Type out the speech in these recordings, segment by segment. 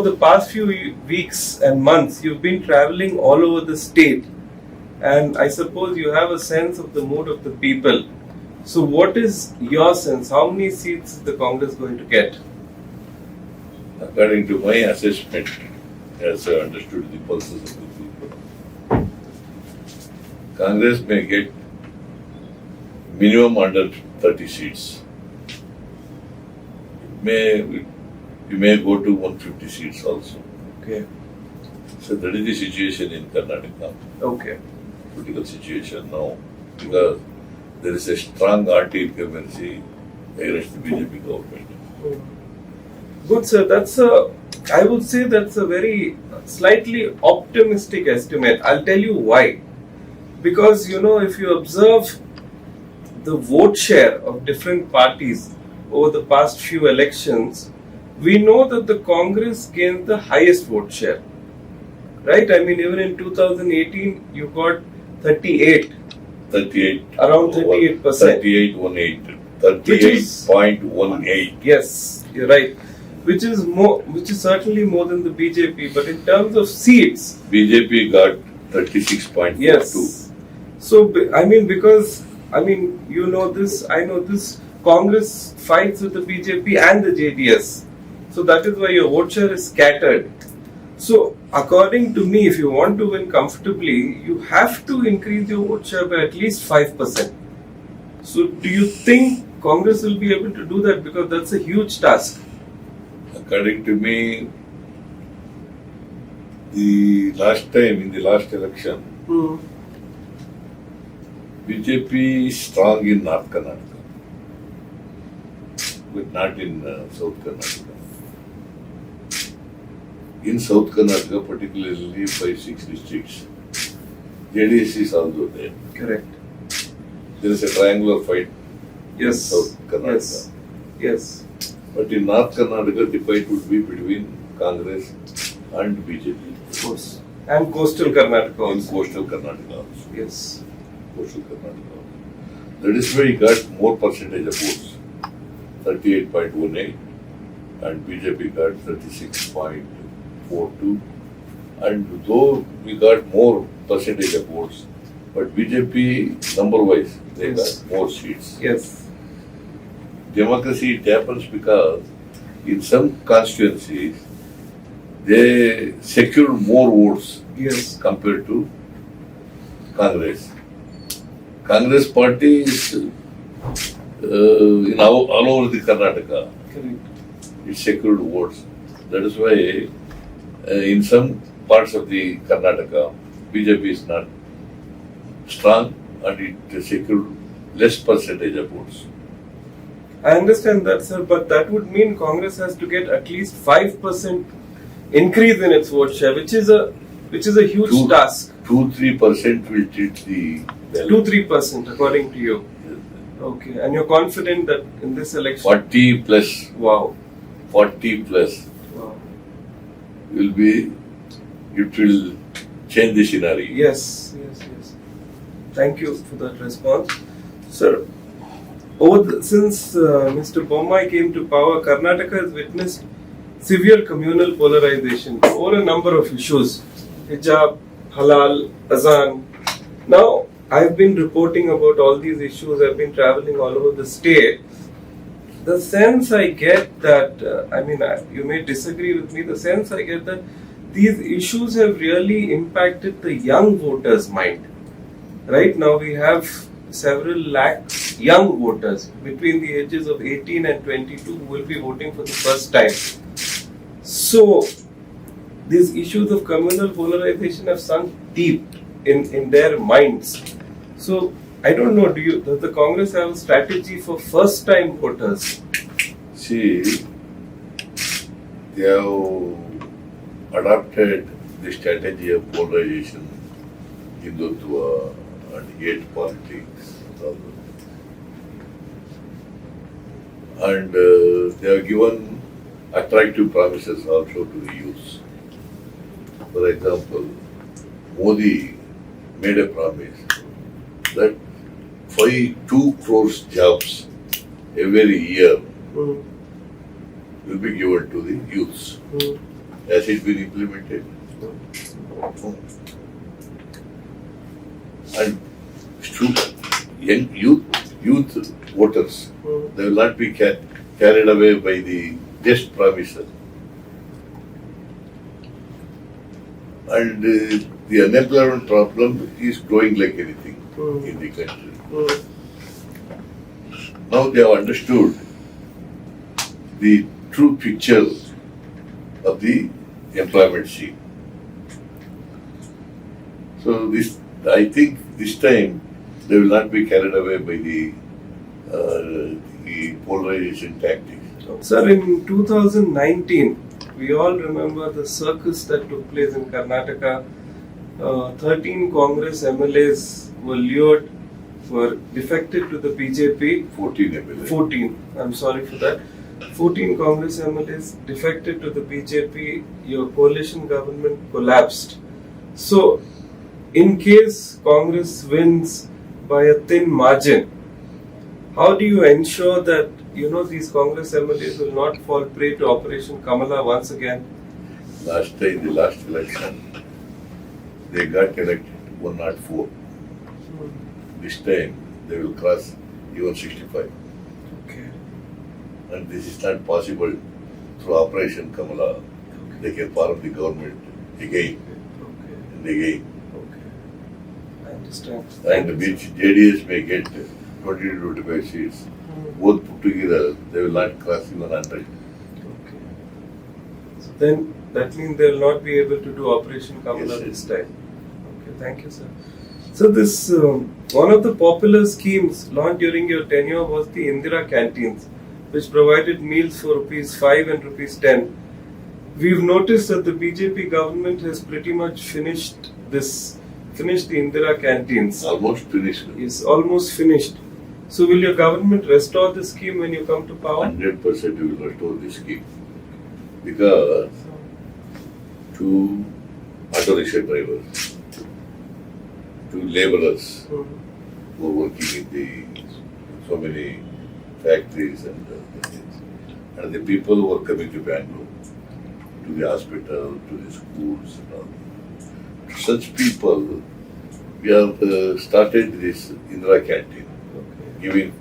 over the past few weeks and months, you've been traveling all over the state, and I suppose you have a sense of the mood of the people. So what is your sense? How many seats is the Congress going to get? According to my assessment, as I understood the pulses of the people, Congress may get minimum under 30 seats. We may go to 150 seats also. Okay. So that is the situation in Karnataka. Okay. Political situation now, because there is a strong anti-incumbency against the BJP government. Good, sir. I would say that's a very slightly optimistic estimate. I'll tell you why. Because, if you observe the vote share of different parties over the past few elections, we know that the Congress gained the highest vote share. Right? I mean, even in 2018, you got 38. Around 38%. 38.18. 38.18. Yes, you're right. Which is certainly more than the BJP. But in terms of seats, BJP got 36.42. Yes. So, because you know this, I know this, Congress fights with the BJP and the JDS. So that is why your vote share is scattered. So, according to me, if you want to win comfortably, you have to increase your vote share by at least 5%. So, do you think Congress will be able to do that? Because that's a huge task. According to me, in the last election, BJP is strong in North Karnataka, but not in South Karnataka. In South Karnataka, particularly 5-6 districts, JDS is also there. Correct. There is a triangular fight in Yes. South Karnataka. Yes. But in North Karnataka, the fight would be between Congress and BJP. Of course. And coastal Karnataka In also. coastal Karnataka also. Yes. Coastal Karnataka also. That is why he got more percentage of votes, 38.18, and BJP got 36.42. And though we got more percentage of votes, but BJP number-wise, they Yes. got more seats. Yes. Democracy, it happens because in some constituencies, they secured more votes Yes. compared to Congress. Congress party is in all over the Karnataka. Correct. It secured votes. That is why in some parts of the Karnataka, BJP is not strong and it secured less percentage of votes. I understand that, sir, but that would mean Congress has to get at least 5% increase in its vote share, which is a huge task. 2-3% will treat the balance. 2-3%, according to you. Okay, and you're confident that in this election, 40 plus wow, 40 plus wow, it will change the scenario. yes. Thank you for that response, sir. Since Mr. Bommai came to power, Karnataka has witnessed severe communal polarization over a number of issues: hijab, halal, azan. Now, I've been reporting about all these issues. I've been traveling all over the state. The sense I get that, you may disagree with me, the sense I get that these issues have really impacted the young voters' mind. Right now, we have several lakh young voters between the ages of 18 and 22 who will be voting for the first time. So, these issues of communal polarization have sunk deep in their minds. So, I don't know, does the Congress have a strategy for first time voters? See, they have adopted the strategy of polarization, Hindutva and hate politics. And they have given attractive promises also to the youth. For example, Modi made a promise that 2 crores jobs every year will be given to the youths. Has it been implemented? No. And young youth voters, they will not be carried away by the just promises. And the unemployment problem is growing like anything in the country. Now they have understood the true picture of the employment scene. So I think this time they will not be carried away by the polarization tactics. Sir, in 2019, we all remember the circus that took place in Karnataka. 13 Congress MLAs were defected to the BJP. 14 MLAs. 14, I'm sorry for that. 14 Congress MLAs defected to the BJP. Your coalition government collapsed. So, in case Congress wins by a thin margin, how do you ensure that these Congress MLAs will not fall prey to Operation Kamala once again? Last time, the last election, they got elected 104. This time, they will cross even 65. Okay. And this is not possible through Operation Kamala. Okay. They can form the government again and again. Okay. I understand. And which JDS may get 20 to 25 seats. Both put together, they will not cross even 100. Okay. So then that means they will not be able to do Operation Kamala this time. Okay, thank you, sir. So this one of the popular schemes launched during your tenure was the Indira canteens, which provided meals for ₹5 and ₹10. We've noticed that the BJP government has pretty much finished the Indira canteens. Almost finished. Yes, almost finished. So will your government restore the scheme when you come to power? 100% we will restore this scheme. Because to auto rickshaw drivers, to laborers who are working in so many factories and things, and the people who are coming to Bangalore, to the hospital, to the schools and all. To such people, we have started this Indira canteen, giving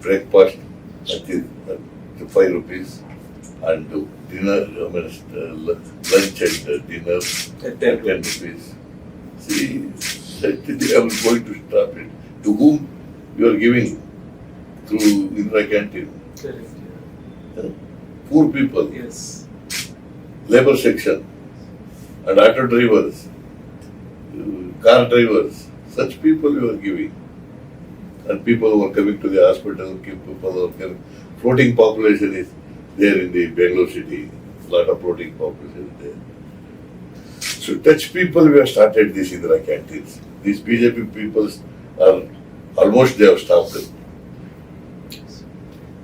breakfast at the 5 rupees and dinner, lunch and dinner at 10 rupees. See, they are going to stop it. To whom you are giving through Indira canteen? Correct. Poor people. Yes. Labor section and auto drivers, car drivers, such people you are giving. And people who are coming to the hospital, people who are coming. Floating population is there in the Bangalore city. A lot of floating population there. So such people we have started this Indira canteens. These BJP people are almost they have stopped them.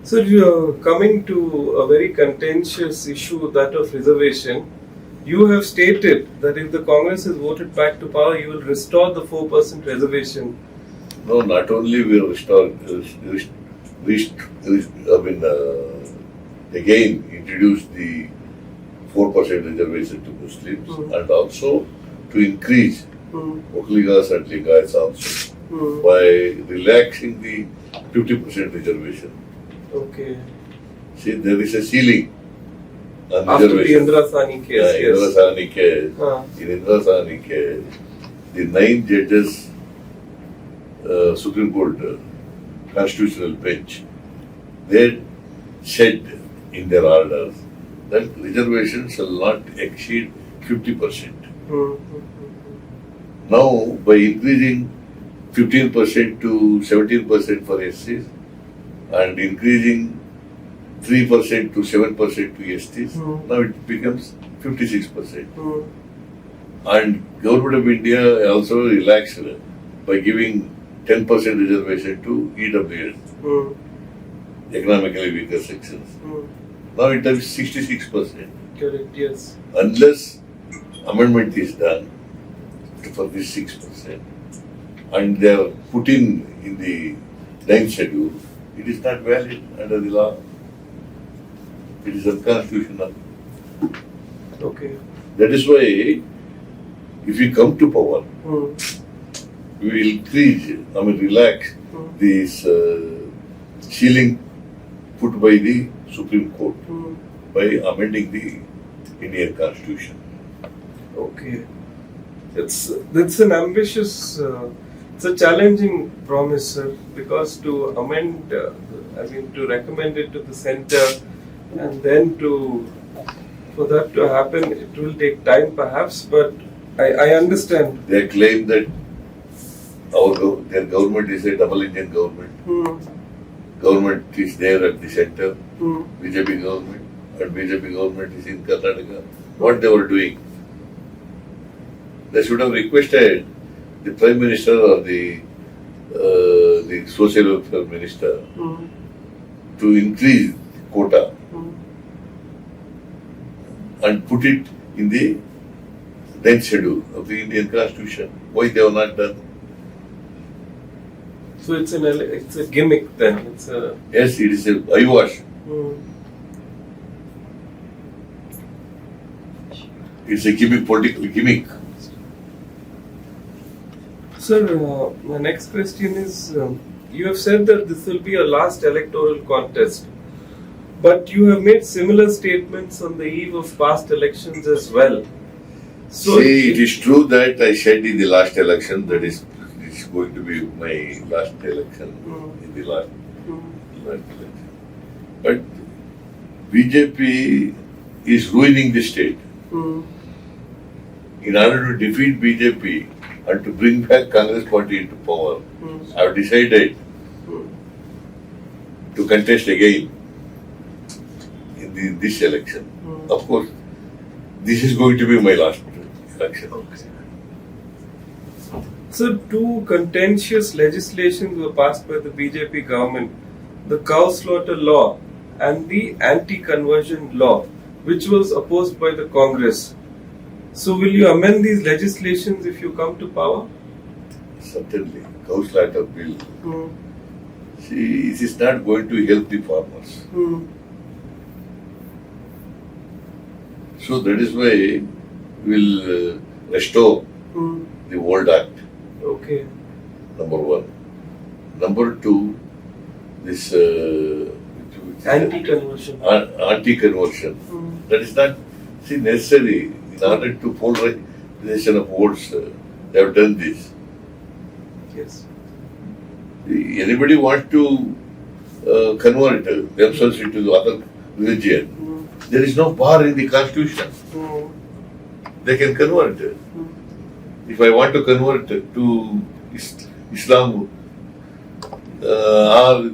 So you're coming to a very contentious issue, that of reservation. You have stated that if the Congress is voted back to power, you will restore the 4% reservation. No, not only we will restore, again introduce the 4% reservation to Muslims and also to increase Okligas and Lingayats also by relaxing the 50% reservation. Okay. See, there is a ceiling on After reservation. the Indira Sani case, yes. Indira Sani case. In Indira Sani case, the 9 judges Supreme Court Constitutional Bench, they said in their orders that reservation shall not exceed 50%. Now, by increasing 15% to 17% for SCs and increasing 3% to 7% to STs, now it becomes 56%. And Government of India also relaxed by giving 10% reservation to EWS, economically weaker sections. Now it is 66%. Correct, yes. Unless amendment is done for this 6%, and they are put in the 9th schedule, it is not valid under the law. It is unconstitutional. Okay. That is why, if we come to power, we will increase, relax this ceiling put by the Supreme Court by amending the Indian Constitution. Okay. That's an ambitious, it's a challenging promise, sir, because to amend, to recommend it to the center and then for that to happen, it will take time perhaps, but I understand. They claim that their government is a double engine government. Government is there at the center, BJP government, and BJP government is in Karnataka. What they were doing? They should have requested the Prime Minister or the Social Welfare Minister to increase quota and put it in the 10th schedule of the Indian Constitution. Why they have not done? So it's a gimmick then. Yes, it is a eyewash. It's a gimmick, political gimmick. Sir, my next question is, you have said that this will be a last electoral contest, but you have made similar statements on the eve of past elections as well. So see, it is true that I said in the last election that it's going to be my last election in the last election. But BJP is ruining the state. In order to defeat BJP and to bring back Congress party into power, I have decided to contest again in this election. Of course, this is going to be my last election. So, two contentious legislations were passed by the BJP government, the cow slaughter law and the anti-conversion law, which was opposed by the Congress. So, will you amend these legislations if you come to power? Certainly. Cow slaughter bill. See, it is not going to help the farmers. So that is why we will restore the old act. Okay. Number one. Number two, this anti-conversion. Anti-conversion. That is not necessary. In order to polarization of votes, they have done this. Yes. Anybody wants to convert themselves into the other religion, there is no bar in the Constitution. They can convert. If I want to convert to Islam or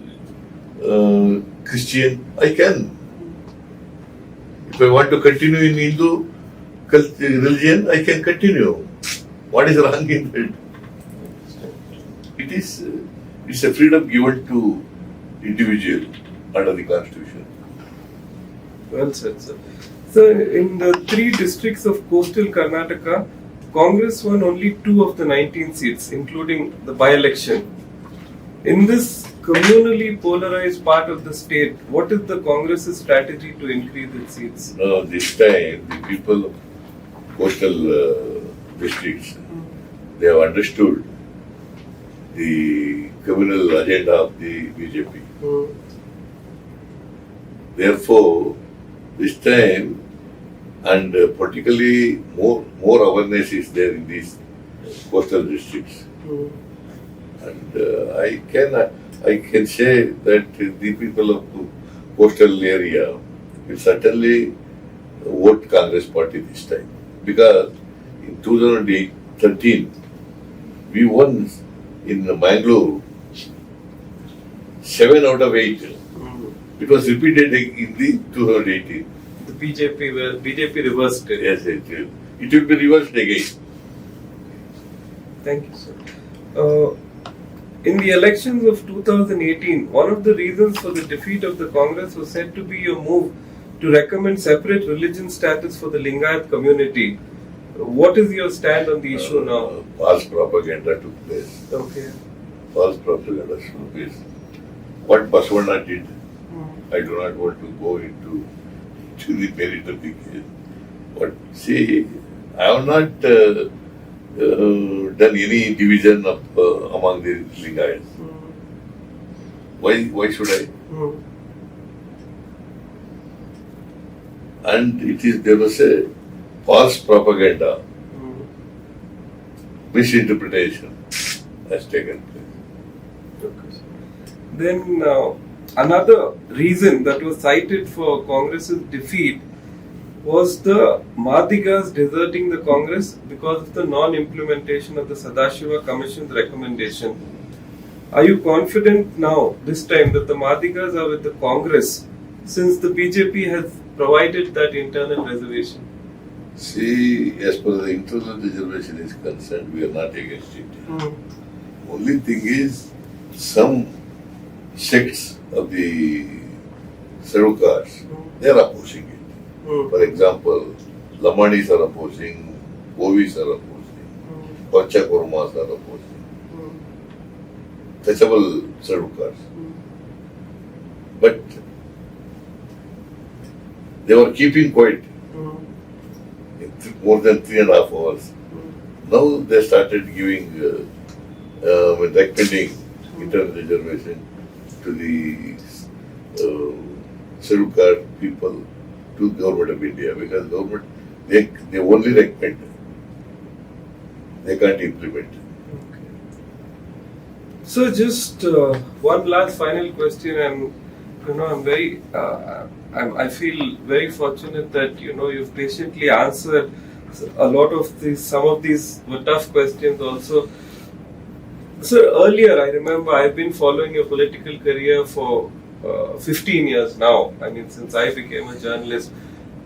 Christian, I can. If I want to continue in Hindu religion, I can continue. What is wrong in that? It's a freedom given to individual under the Constitution. Well said, sir. So, in the 3 districts of coastal Karnataka, Congress won only 2 of the 19 seats, including the by-election. In this communally polarized part of the state, what is the Congress's strategy to increase its seats? No, this time the people of coastal districts, they have understood the communal agenda of the BJP. Therefore, this time, and particularly more awareness is there in these coastal districts. And I can say that the people of coastal area will certainly vote Congress party this time. Because in 2013, we won in Mangalore 7 out of 8. It was repeated in the 2018. The BJP reversed it. Yes, it will be reversed again. Thank you, sir. In the elections of 2018, one of the reasons for the defeat of the Congress was said to be your move to recommend separate religion status for the Lingayat community. What is your stand on the issue now? False propaganda took place. Okay. False propaganda took place. What Basavana did, I do not want to go into the merit of the case. But see, I have not done any division of among the Lingayats. Why should I? And there was a false propaganda, misinterpretation has taken place. Okay. Then another reason that was cited for Congress's defeat was the Madigas deserting the Congress because of the non-implementation of the Sadashiva Commission's recommendation. Are you confident now, this time, that the Madigas are with the Congress since the BJP has provided that internal reservation? See, as per the internal reservation is concerned, we are not against it. Only thing is, some sects of the Sarukars, they are opposing it. For example, Lamanis are opposing, Ovis are opposing, Pacha Kurmas are opposing. Touchable Sarukars. But they were keeping quiet more than 3.5 hours. Now they started giving, recommending internal reservation to the Sarukar people, to the government of India, because government, they only recommend, they can't implement. So just one last final question, and I'm very, I feel very fortunate that you've patiently answered a lot of these. Some of these were tough questions also. So earlier, I remember I've been following your political career for 15 years now. I mean, since I became a journalist,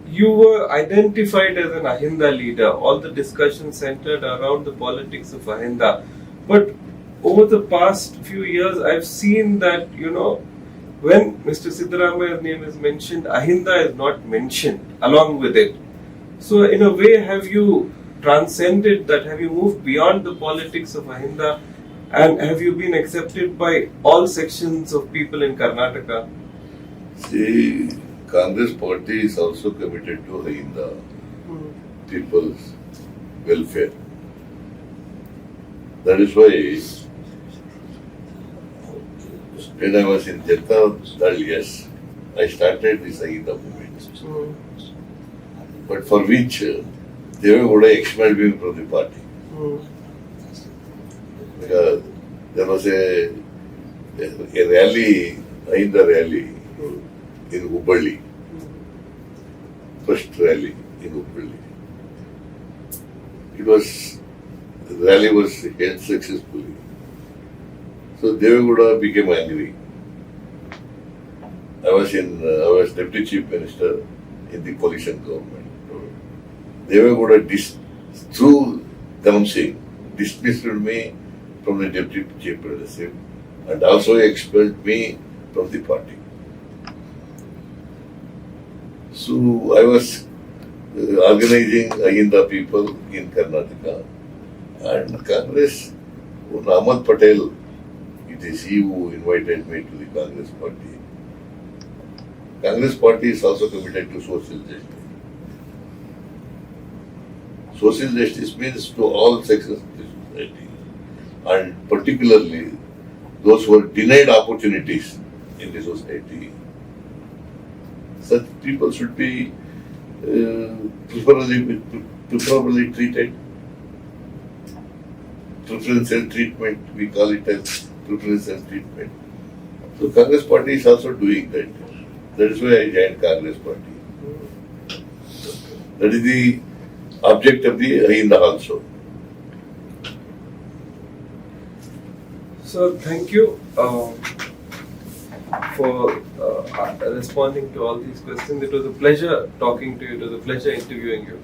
you were identified as an AHINDA leader. All the discussions centered around the politics of AHINDA, but over the past few years, I've seen that, when Mr. Siddaramaiah's name is mentioned, AHINDA is not mentioned along with it. So, in a way, have you transcended that? Have you moved beyond the politics of AHINDA? And have you been accepted by all sections of people in Karnataka? See, Congress party is also committed to AHINDA, people's welfare. That is why, when I was in Dalits, I started this AHINDA movement. But for which Devagowda expelled me from the party. Because there was a rally, AHINDA rally in Hubballi. First rally in Hubballi. The rally was held successfully. So Devagowda became angry. I was Deputy Chief Minister in the coalition government. Devagowda, through Dhanam Singh, dismissed me from the Deputy Chief Minister and also expelled me from the party. So I was organizing AHINDA people in Karnataka, and Congress, Ahmed Patel, it is he who invited me to the Congress party. Congress party is also committed to social justice. Social justice means to all sections of the society, and particularly those who are denied opportunities in the society. Such people should be preferably treated. Preferential treatment, we call it as preferential treatment. So Congress party is also doing that. That is why I joined Congress party. That is the object of the AHINDA also. So thank you for responding to all these questions. It was a pleasure talking to you. It was a pleasure interviewing you.